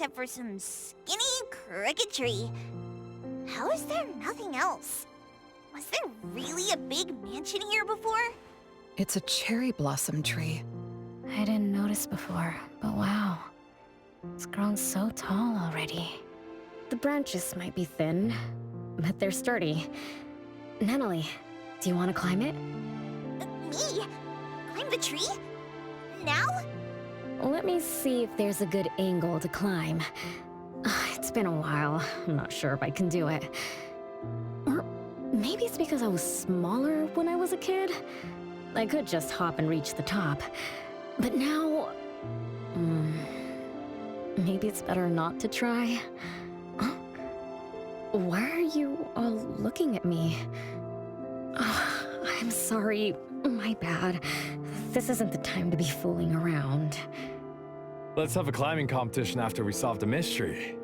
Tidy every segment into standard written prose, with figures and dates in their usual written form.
except for some skinny, crooked tree. How is there nothing else? Was there really a big mansion here before? It's a cherry blossom tree. I didn't notice before, but wow. It's grown so tall already. The branches might be thin, but they're sturdy. Natalie, do you want to climb it? Me? Climb the tree? Now? Let me see if there's a good angle to climb. It's been a while. I'm not sure if I can do it. Or maybe it's because I was smaller when I was a kid. I could just hop and reach the top. But now... maybe it's better not to try. Huh? Why are you all looking at me? I'm sorry. My bad. This isn't the time to be fooling around. Let's have a climbing competition after we solve the mystery.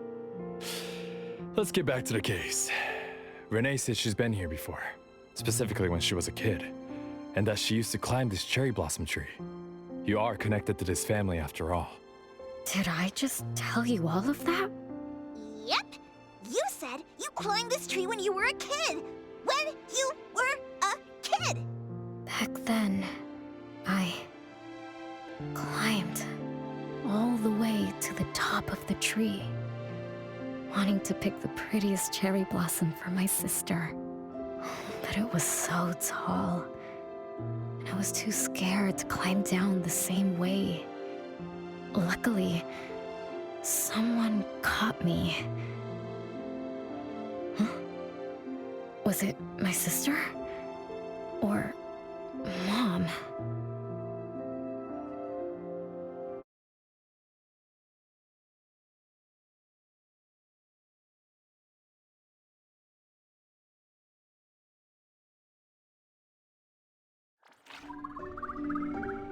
Let's get back to the case. Renee said she's been here before, specifically when she was a kid, and that she used to climb this cherry blossom tree. You are connected to this family after all. Did I just tell you all of that? Yep. You said you climbed this tree when you were a kid. When you were a kid. Back then, I climbed all the way to the top of the tree, wanting to pick the prettiest cherry blossom for my sister. But it was so tall, and I was too scared to climb down the same way. Luckily, someone caught me. Huh? Was it my sister? Or Mom?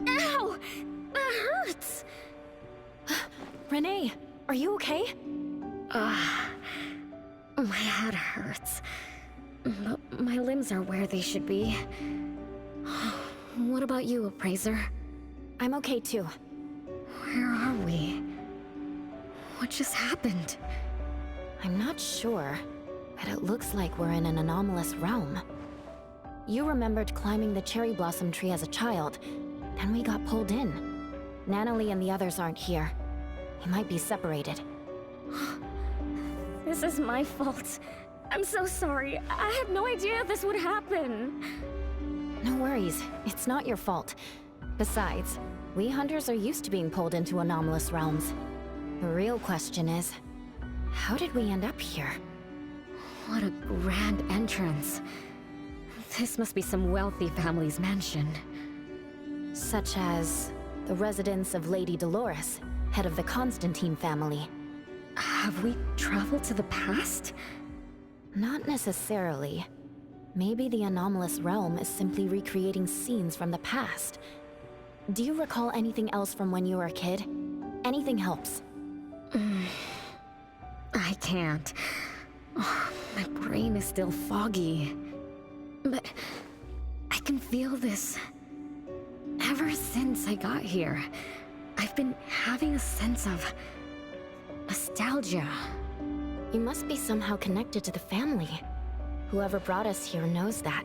Ow! That hurts! Renee, are you okay? My head hurts. But my limbs are where they should be. What about you, Appraiser? I'm okay too. Where are we? What just happened? I'm not sure, but it looks like we're in an anomalous realm. You remembered climbing the cherry blossom tree as a child, then we got pulled in. Natalie and the others aren't here. We might be separated. This is my fault. I'm so sorry. I had no idea this would happen. No worries, it's not your fault. Besides, we hunters are used to being pulled into anomalous realms. The real question is, how did we end up here? What a grand entrance. This must be some wealthy family's mansion. Such as the residence of Lady Dolores, head of the Constantine family. Have we traveled to the past? Not necessarily. Maybe the anomalous realm is simply recreating scenes from the past. Do you recall anything else from when you were a kid? Anything helps. I can't. My brain is still foggy. But I can feel this. Ever since I got here, I've been having a sense of nostalgia. You must be somehow connected to the family. Whoever brought us here knows that.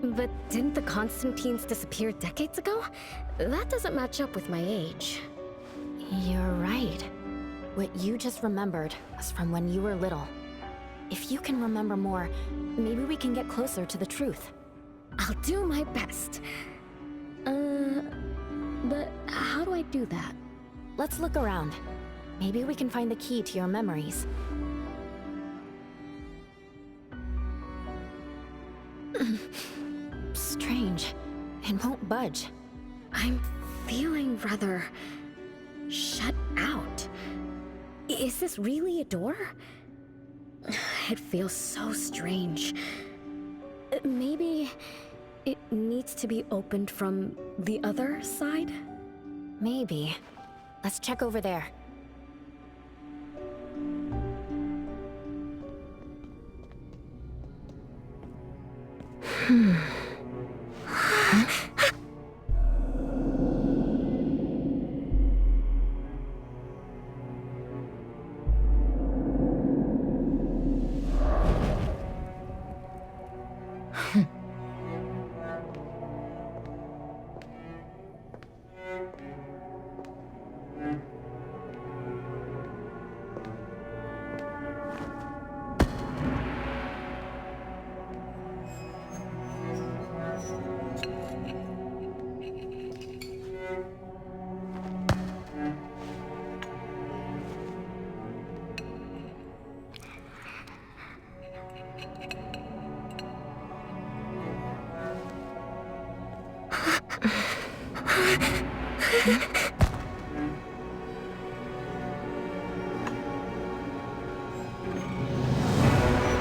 But didn't the Constantines disappear decades ago? That doesn't match up with my age. You're right. What you just remembered was from when you were little. If you can remember more, maybe we can get closer to the truth. I'll do my best. But how do I do that? Let's look around. Maybe we can find the key to your memories. Strange. It won't budge. I'm feeling rather shut out. Is this really a door? It feels so strange. Maybe it needs to be opened from the other side? Maybe. Let's check over there.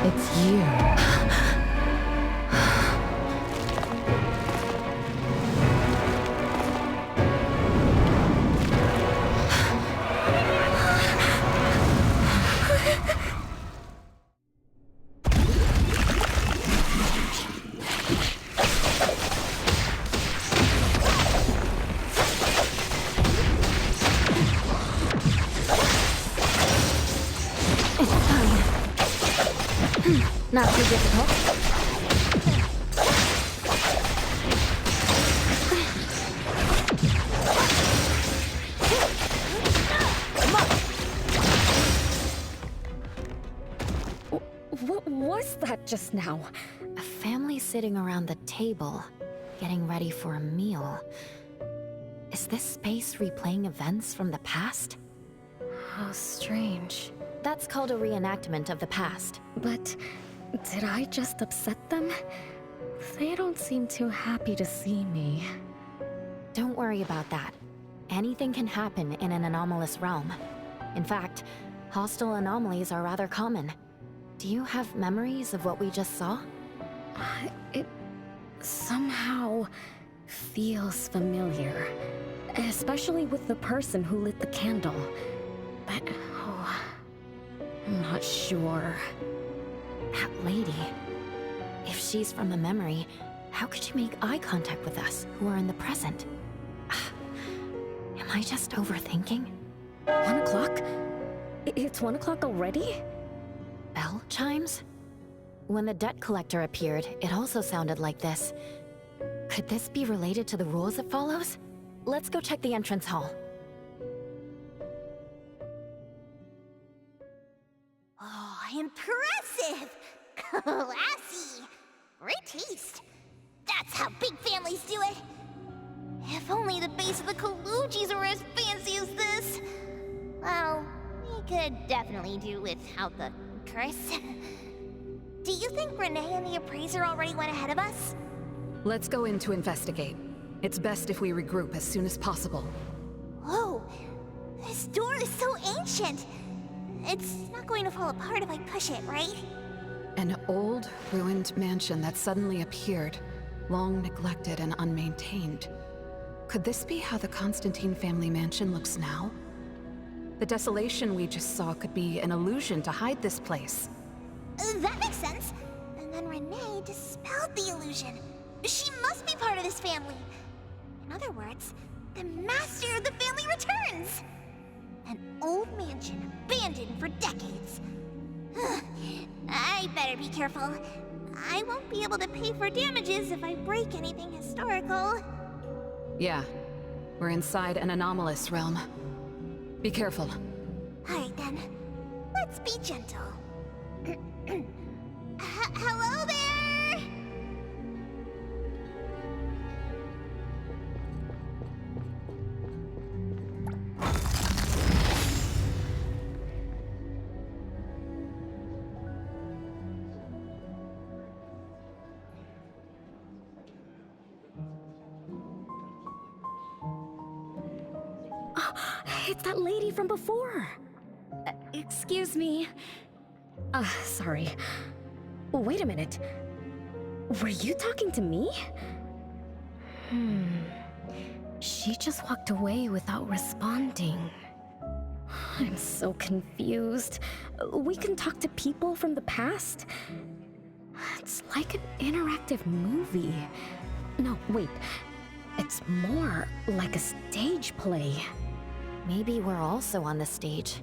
It's you. Not too difficult. What was that just now? A family sitting around the table, getting ready for a meal. Is this space replaying events from the past? How strange. That's called a reenactment of the past. But did I just upset them? They don't seem too happy to see me. Don't worry about that. Anything can happen in an anomalous realm. In fact, hostile anomalies are rather common. Do you have memories of what we just saw? It somehow feels familiar. Especially with the person who lit the candle. But, I'm not sure. That lady. If she's from a memory, how could she make eye contact with us, who are in the present? Am I just overthinking? 1 o'clock? It's 1 o'clock already? Bell chimes? When the debt collector appeared, it also sounded like this. Could this be related to the rules it follows? Let's go check the entrance hall. Oh, impressive! Classy! Great taste. That's how big families do it. If only the base of the Kalujis were as fancy as this. Well, we could definitely do without the curse. Do you think Renee and the appraiser already went ahead of us? Let's go in to investigate. It's best if we regroup as soon as possible. Whoa! This door is so ancient! It's not going to fall apart if I push it, right? An old, ruined mansion that suddenly appeared, long neglected and unmaintained. Could this be how the Constantine family mansion looks now? The desolation we just saw could be an illusion to hide this place. That makes sense. And then Renee dispelled the illusion. She must be part of this family. In other words, the master of the family returns. An old mansion abandoned for decades. I better be careful. I won't be able to pay for damages if I break anything historical. Yeah, we're inside an anomalous realm. Be careful. Alright then, let's be gentle. Hello there! It's that lady from before. Excuse me. Sorry. Wait a minute. Were you talking to me? She just walked away without responding. I'm so confused. We can talk to people from the past? It's like an interactive movie. No, wait. It's more like a stage play. Maybe we're also on the stage.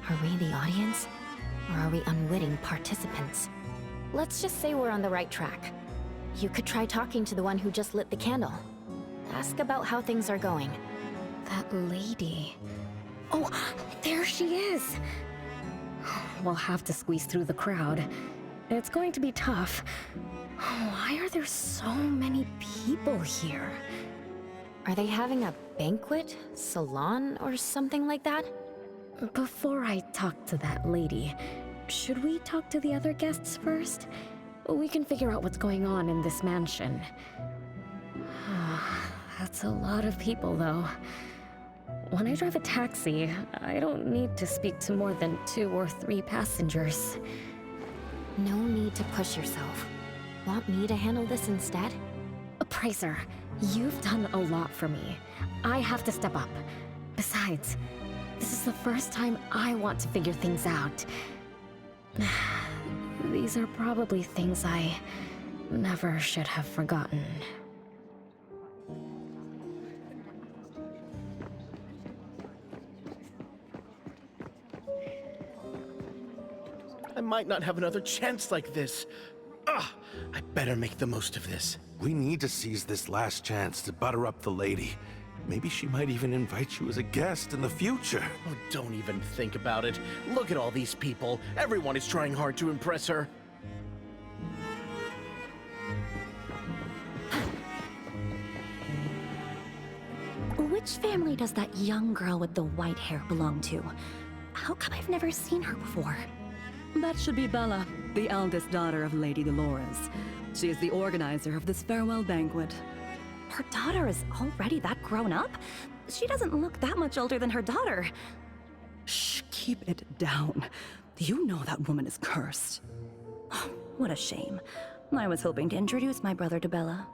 Are we the audience? Or are we unwitting participants? Let's just say we're on the right track. You could try talking to the one who just lit the candle. Ask about how things are going. That lady. Oh, there she is! We'll have to squeeze through the crowd. It's going to be tough. Why are there so many people here? Are they having a banquet, salon, or something like that? Before I talk to that lady, should we talk to the other guests first? We can figure out what's going on in this mansion. That's a lot of people, though. When I drive a taxi, I don't need to speak to more than 2 or 3 passengers. No need to push yourself. Want me to handle this instead? Appraiser, you've done a lot for me. I have to step up. Besides, this is the first time I want to figure things out. These are probably things I never should have forgotten. I might not have another chance like this. Ah, I better make the most of this. We need to seize this last chance to butter up the lady. Maybe she might even invite you as a guest in the future. Oh, don't even think about it. Look at all these people. Everyone is trying hard to impress her. Which family does that young girl with the white hair belong to? How come I've never seen her before? That should be Bella, the eldest daughter of Lady Dolores. She is the organizer of this farewell banquet. Her daughter is already that grown up? She doesn't look that much older than her daughter. Shh, keep it down. You know that woman is cursed. What a shame. I was hoping to introduce my brother to Bella.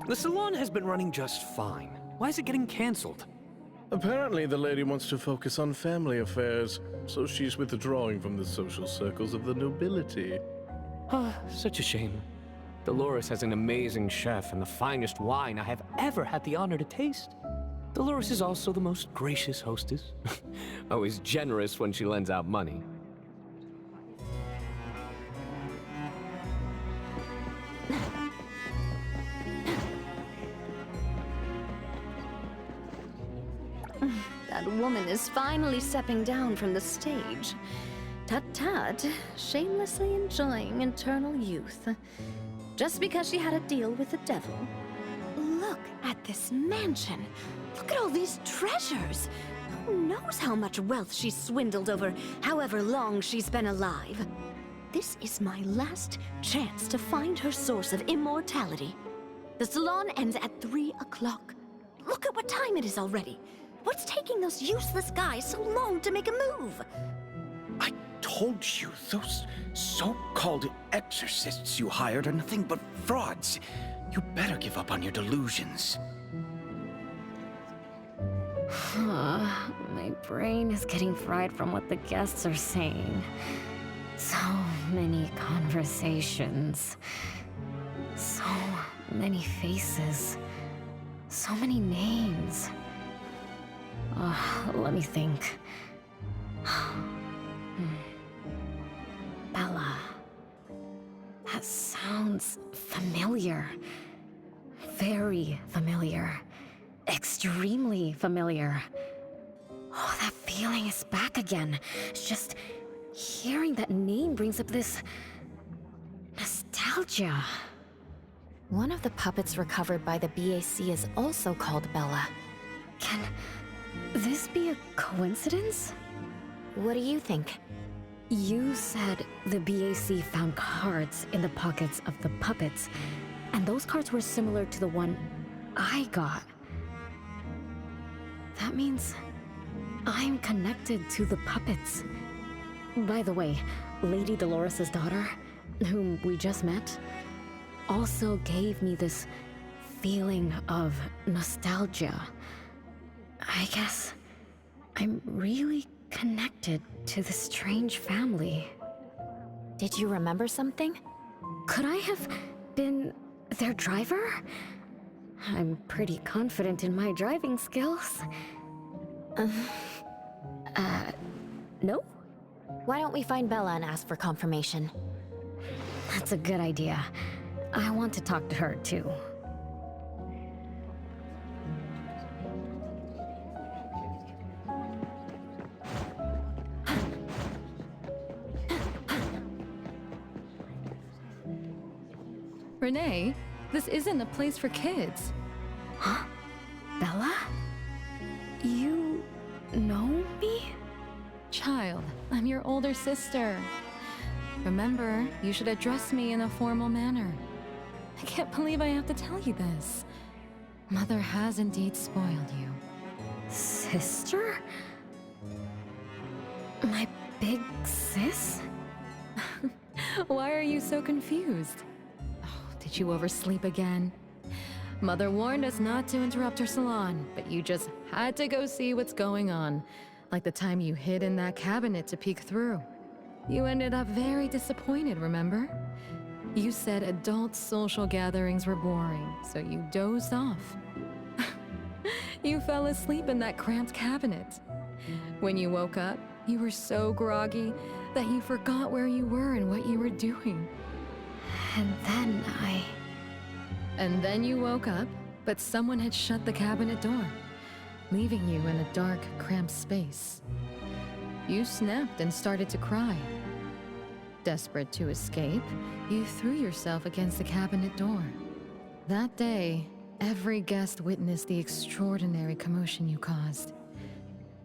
The salon has been running just fine. Why is it getting cancelled? Apparently, the lady wants to focus on family affairs, so she's withdrawing from the social circles of the nobility. Ah, such a shame. Dolores has an amazing chef and the finest wine I have ever had the honor to taste. Dolores is also the most gracious hostess. Always generous when she lends out money. That woman is finally stepping down from the stage. Tut-tut, shamelessly enjoying eternal youth. Just because she had a deal with the devil. Look at this mansion. Look at all these treasures. Who knows how much wealth she's swindled over however long she's been alive. This is my last chance to find her source of immortality. The salon ends at 3 o'clock. Look at what time it is already. What's taking those useless guys so long to make a move? I told you, those so-called exorcists you hired are nothing but frauds. You better give up on your delusions. My brain is getting fried from what the guests are saying. So many conversations. So many faces. So many names. Let me think. Bella. That sounds familiar. Very familiar. Extremely familiar. Oh, that feeling is back again. It's just hearing that name brings up this nostalgia. One of the puppets recovered by the BAC is also called Bella. Can this be a coincidence? What do you think? You said the BAC found cards in the pockets of the puppets, and those cards were similar to the one I got. That means I'm connected to the puppets. By the way, Lady Dolores' daughter, whom we just met, also gave me this feeling of nostalgia. I guess I'm really connected to this strange family. Did you remember something? Could I have been their driver? I'm pretty confident in my driving skills. No? Why don't we find Bella and ask for confirmation? That's a good idea. I want to talk to her, too. Renee, this isn't a place for kids. Huh? Bella? You know me? Child, I'm your older sister. Remember, you should address me in a formal manner. I can't believe I have to tell you this. Mother has indeed spoiled you. Sister? My big sis? Why are you so confused? Oh, did you oversleep again? Mother warned us not to interrupt her salon, but you just had to go see what's going on. Like the time you hid in that cabinet to peek through. You ended up very disappointed, remember? You said adult social gatherings were boring, so you dozed off. You fell asleep in that cramped cabinet. When you woke up, you were so groggy that you forgot where you were and what you were doing. And then And then you woke up, but someone had shut the cabinet door, leaving you in a dark, cramped space. You snapped and started to cry. Desperate to escape, you threw yourself against the cabinet door. That day, every guest witnessed the extraordinary commotion you caused.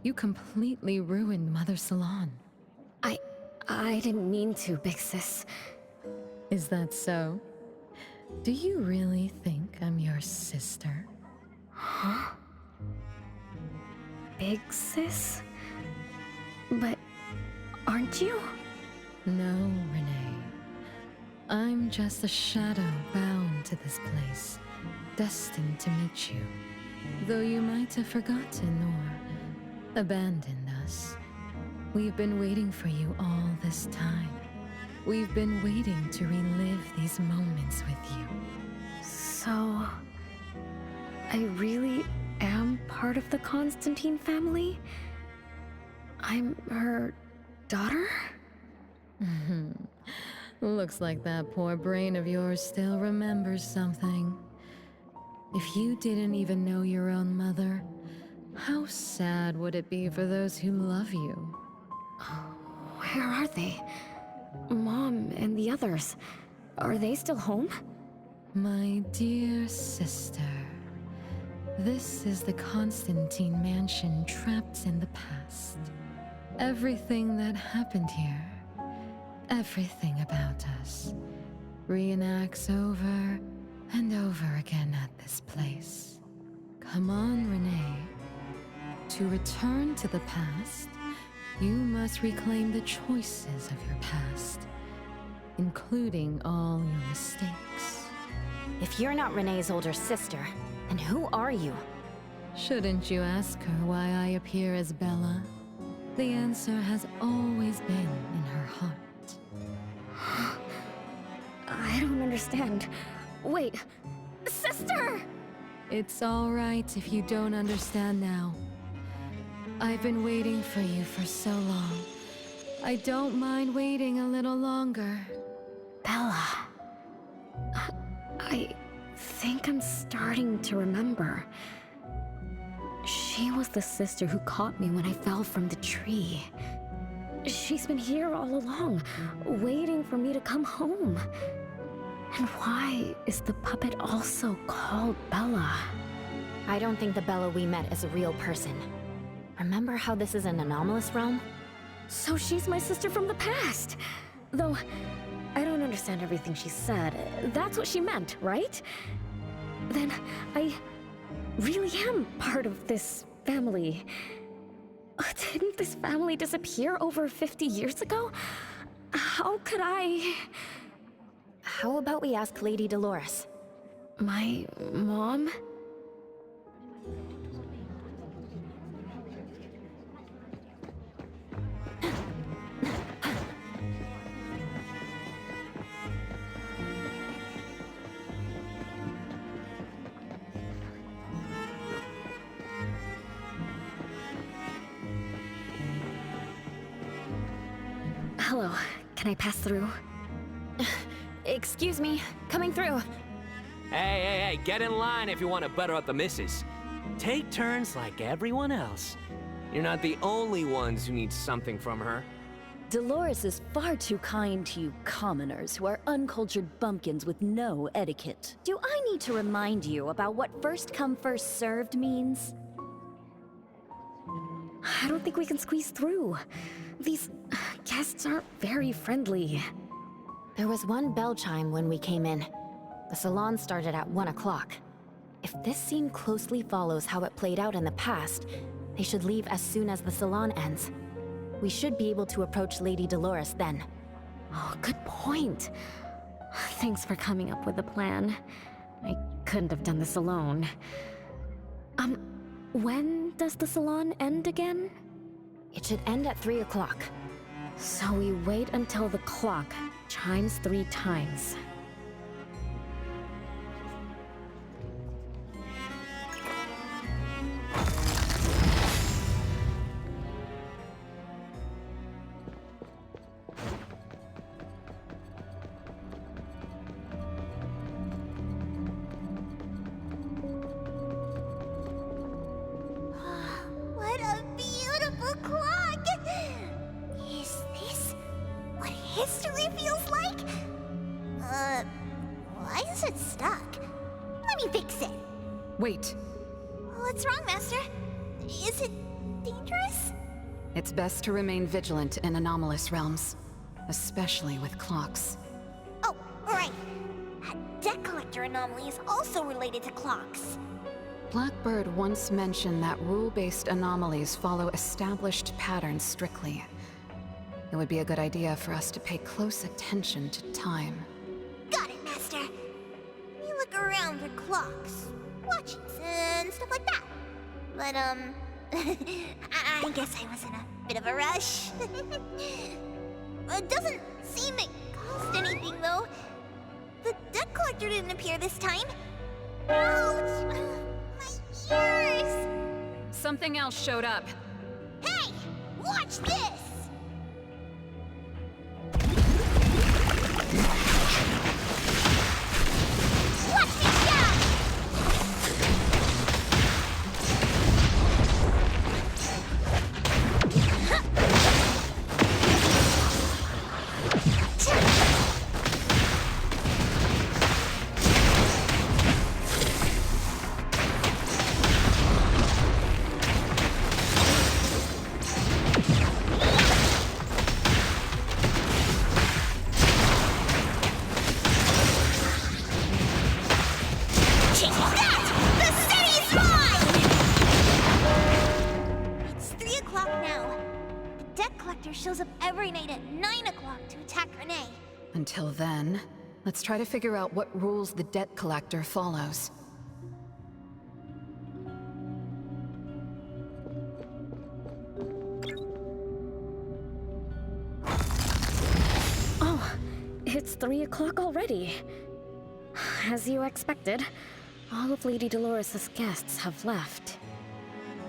You completely ruined Mother's salon. I didn't mean to, big sis. Is that so? Do you really think I'm your sister? Huh? Big sis? But aren't you? No, Renee. I'm just a shadow bound to this place, destined to meet you. Though you might have forgotten or abandoned us, we've been waiting for you all this time. We've been waiting to relive these moments with you. So, I really am part of the Constantine family? I'm her daughter? Looks like that poor brain of yours still remembers something. If you didn't even know your own mother, how sad would it be for those who love you? Where are they? Mom and the others. Are they still home? My dear sister, this is the Constantine mansion trapped in the past. Everything that happened here, everything about us, reenacts over and over again at this place. Come on, Renee. To return to the past, you must reclaim the choices of your past, including all your mistakes. If you're not Renee's older sister, then who are you? Shouldn't you ask her why I appear as Bella? The answer has always been in her heart. I don't understand. Wait, sister! It's all right if you don't understand now. I've been waiting for you for so long. I don't mind waiting a little longer. Bella. I think I'm starting to remember. She was the sister who caught me when I fell from the tree. She's been here all along, waiting for me to come home. And why is the puppet also called Bella? I don't think the Bella we met is a real person. Remember how this is an anomalous realm? So she's my sister from the past. Though, I don't understand everything she said. That's what she meant, right? Then, I really am part of this family. Didn't this family disappear over 50 years ago? How could I... How about we ask Lady Dolores? My mom? Hello, can I pass through? Excuse me, coming through. Hey, get in line if you want to butter up the missus. Take turns like everyone else. You're not the only ones who need something from her. Dolores is far too kind to you commoners who are uncultured bumpkins with no etiquette. Do I need to remind you about what first come first served means? I don't think we can squeeze through. These guests aren't very friendly. There was one bell chime when we came in. The salon started at 1 o'clock. If this scene closely follows how it played out in the past, they should leave as soon as the salon ends. We should be able to approach Lady Dolores then. Oh, good point. Thanks for coming up with a plan. I couldn't have done this alone. When does the salon end again? It should end at 3 o'clock. So we wait until the clock chimes 3 times. What a beautiful clock! Is this what history feels like? Why is it stuck? Let me fix it. Wait. What's wrong, Master? Is it dangerous? It's best to remain vigilant in anomalous realms, especially with clocks. Oh, right. A debt collector anomaly is also related to clocks. Blackbird once mentioned that rule-based anomalies follow established patterns strictly. It would be a good idea for us to pay close attention to time. Got it, Master. We look around for clocks, watches, and stuff like that. But, I guess I was in a bit of a rush. It doesn't seem it cost anything, though. The debt collector didn't appear this time. Ouch! My ears! Something else showed up. Hey! Watch this! Watch me jump! Check that! The city's mine! It's 3 o'clock now. The debt collector shows up every night at 9 o'clock to attack Renee. Until then, let's try to figure out what rules the debt collector follows. Oh, it's 3 o'clock already. As you expected, all of Lady Dolores' guests have left.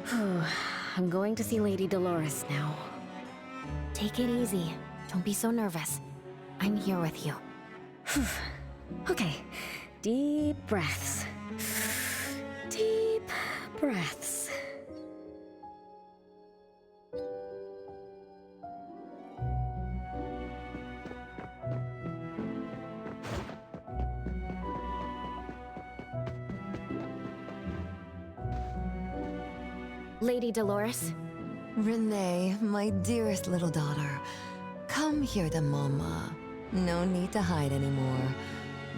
Whew, I'm going to see Lady Dolores now. Take it easy. Don't be so nervous. I'm here with you. Okay, deep breaths. Deep breaths. Lady Dolores? Renee, my dearest little daughter, come here to Mama. No need to hide anymore.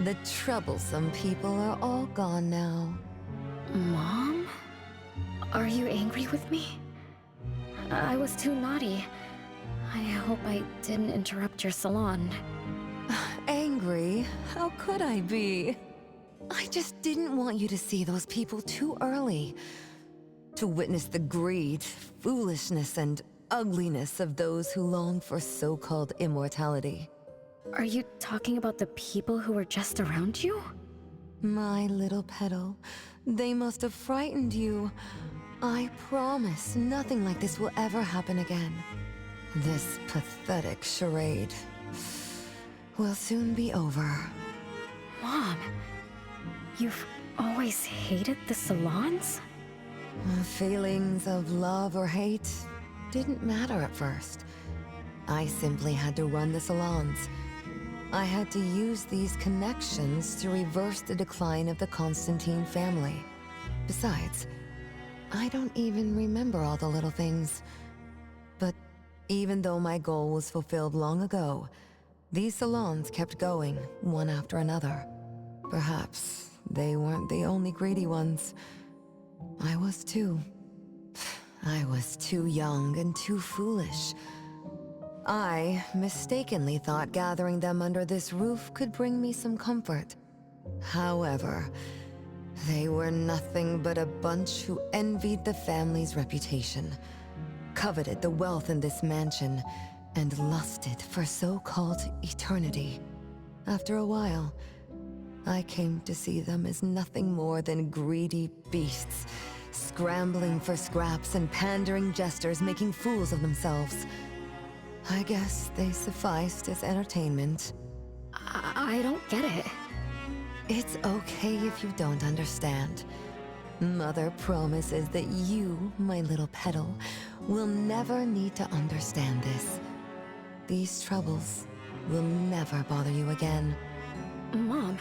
The troublesome people are all gone now. Mom? Are you angry with me? I was too naughty. I hope I didn't interrupt your salon. Angry? How could I be? I just didn't want you to see those people too early. To witness the greed, foolishness, and ugliness of those who long for so-called immortality. Are you talking about the people who were just around you? My little petal, they must have frightened you. I promise nothing like this will ever happen again. This pathetic charade will soon be over. Mom, you've always hated the salons? Feelings of love or hate didn't matter at first. I simply had to run the salons. I had to use these connections to reverse the decline of the Constantine family. Besides, I don't even remember all the little things. But even though my goal was fulfilled long ago, These salons kept going, one after another. Perhaps they weren't the only greedy ones. I was too. I was too young and too foolish. I mistakenly thought gathering them under this roof could bring me some comfort. However, they were nothing but a bunch who envied the family's reputation, coveted the wealth in this mansion, and lusted for so-called eternity. After a while, I came to see them as nothing more than greedy beasts, scrambling for scraps and pandering jesters making fools of themselves. I guess they sufficed as entertainment. I don't get it. It's okay if you don't understand. Mother promises that you, my little petal, will never need to understand this. These troubles will never bother you again. Mom,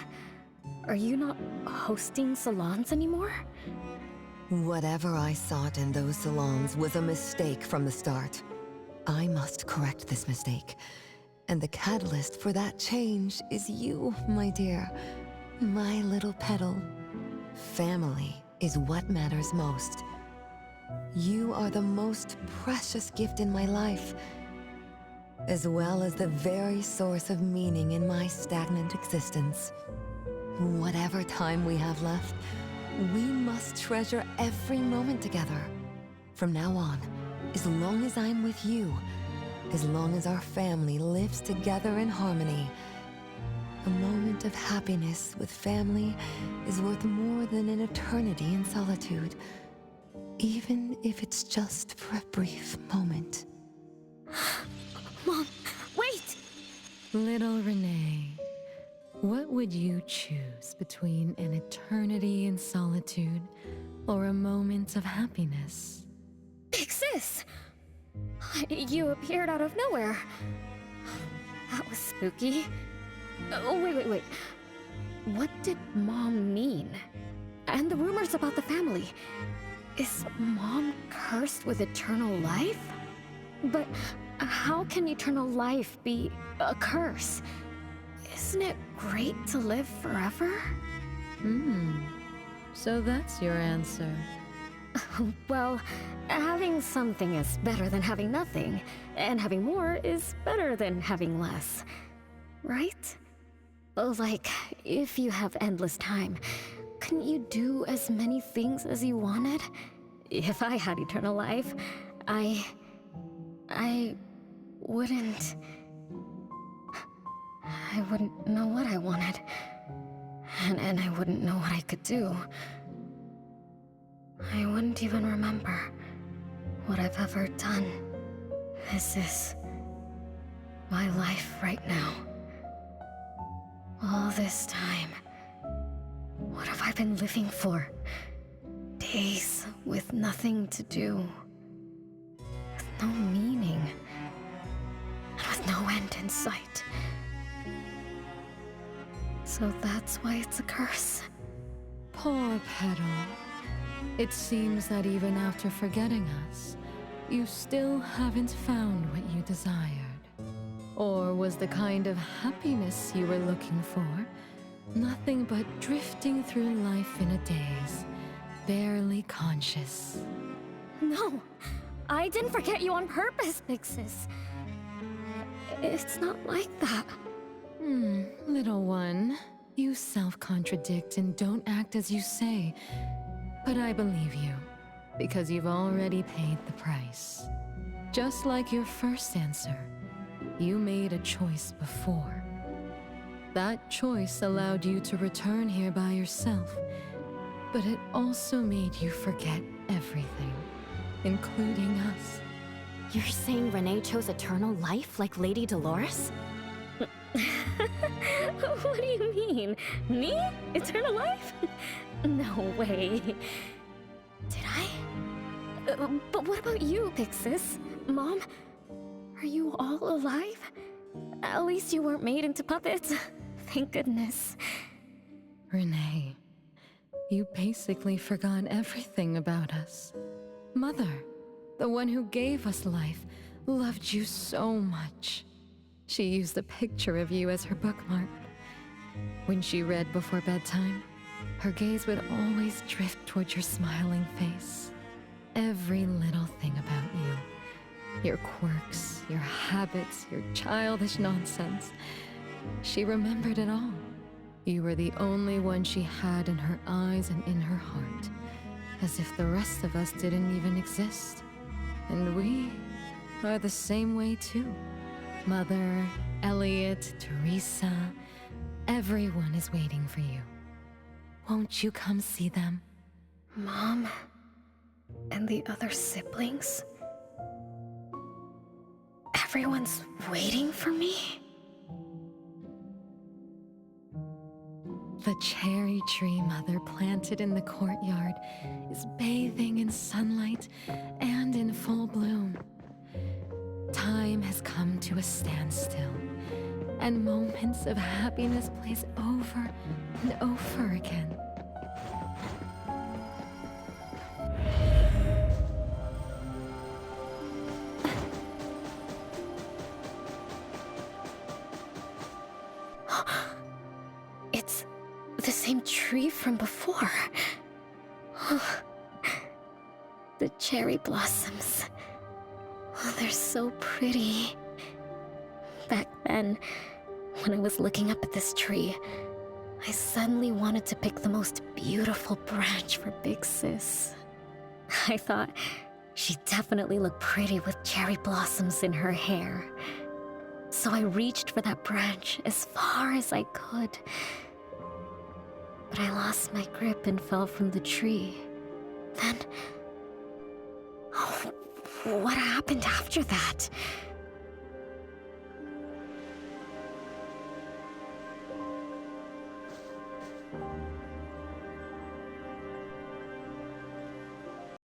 are you not hosting salons anymore? Whatever I sought in those salons was a mistake from the start. I must correct this mistake. And the catalyst for that change is you, my dear. My little petal. Family is what matters most. You are the most precious gift in my life, as well as the very source of meaning in my stagnant existence. Whatever time we have left, we must treasure every moment together. From now on, as long as I'm with you, as long as our family lives together in harmony, a moment of happiness with family is worth more than an eternity in solitude, even if it's just for a brief moment. Mom, wait! Little Renee, what would you choose between an eternity in solitude or a moment of happiness? Big Sis! You appeared out of nowhere. That was spooky. Oh, wait. What did Mom mean? And the rumors about the family. Is Mom cursed with eternal life? But how can eternal life be a curse? Isn't it great to live forever? So that's your answer. Well, having something is better than having nothing, and having more is better than having less. Right? Like, if you have endless time, couldn't you do as many things as you wanted? If I had eternal life, I wouldn't know what I wanted. And I wouldn't know what I could do. I wouldn't even remember what I've ever done. This is my life right now. All this time. What have I been living for? Days with nothing to do. With no meaning. And with no end in sight. So that's why it's a curse. Poor Petal. It seems that even after forgetting us, you still haven't found what you desired. Or was the kind of happiness you were looking for nothing but drifting through life in a daze, barely conscious? No, I didn't forget you on purpose, Big Sis. It's not like that. Little one, you self-contradict and don't act as you say. But I believe you, because you've already paid the price. Just like your first answer, you made a choice before. That choice allowed you to return here by yourself, but it also made you forget everything, including us. You're saying Renee chose eternal life like Lady Dolores? What do you mean? Me? Eternal life? No way. Did I? But what about you, Big Sis? Mom? Are you all alive? At least you weren't made into puppets. Thank goodness. Renee, you basically forgot everything about us. Mother, the one who gave us life, loved you so much. She used a picture of you as her bookmark. When she read before bedtime, her gaze would always drift towards your smiling face. Every little thing about you, your quirks, your habits, your childish nonsense, she remembered it all. You were the only one she had in her eyes and in her heart, as if the rest of us didn't even exist. And we are the same way too. Mother, Elliot, Teresa, everyone is waiting for you. Won't you come see them? Mom? And the other siblings? Everyone's waiting for me? The cherry tree Mother planted in the courtyard is bathing in sunlight and in full bloom. Time has come to a standstill, and moments of happiness plays over and over again. It's the same tree from before. The cherry blossoms. Oh, they're so pretty. Back then, when I was looking up at this tree, I suddenly wanted to pick the most beautiful branch for Big Sis. I thought she'd definitely look pretty with cherry blossoms in her hair. So I reached for that branch as far as I could. But I lost my grip and fell from the tree. Then... oh, what happened after that?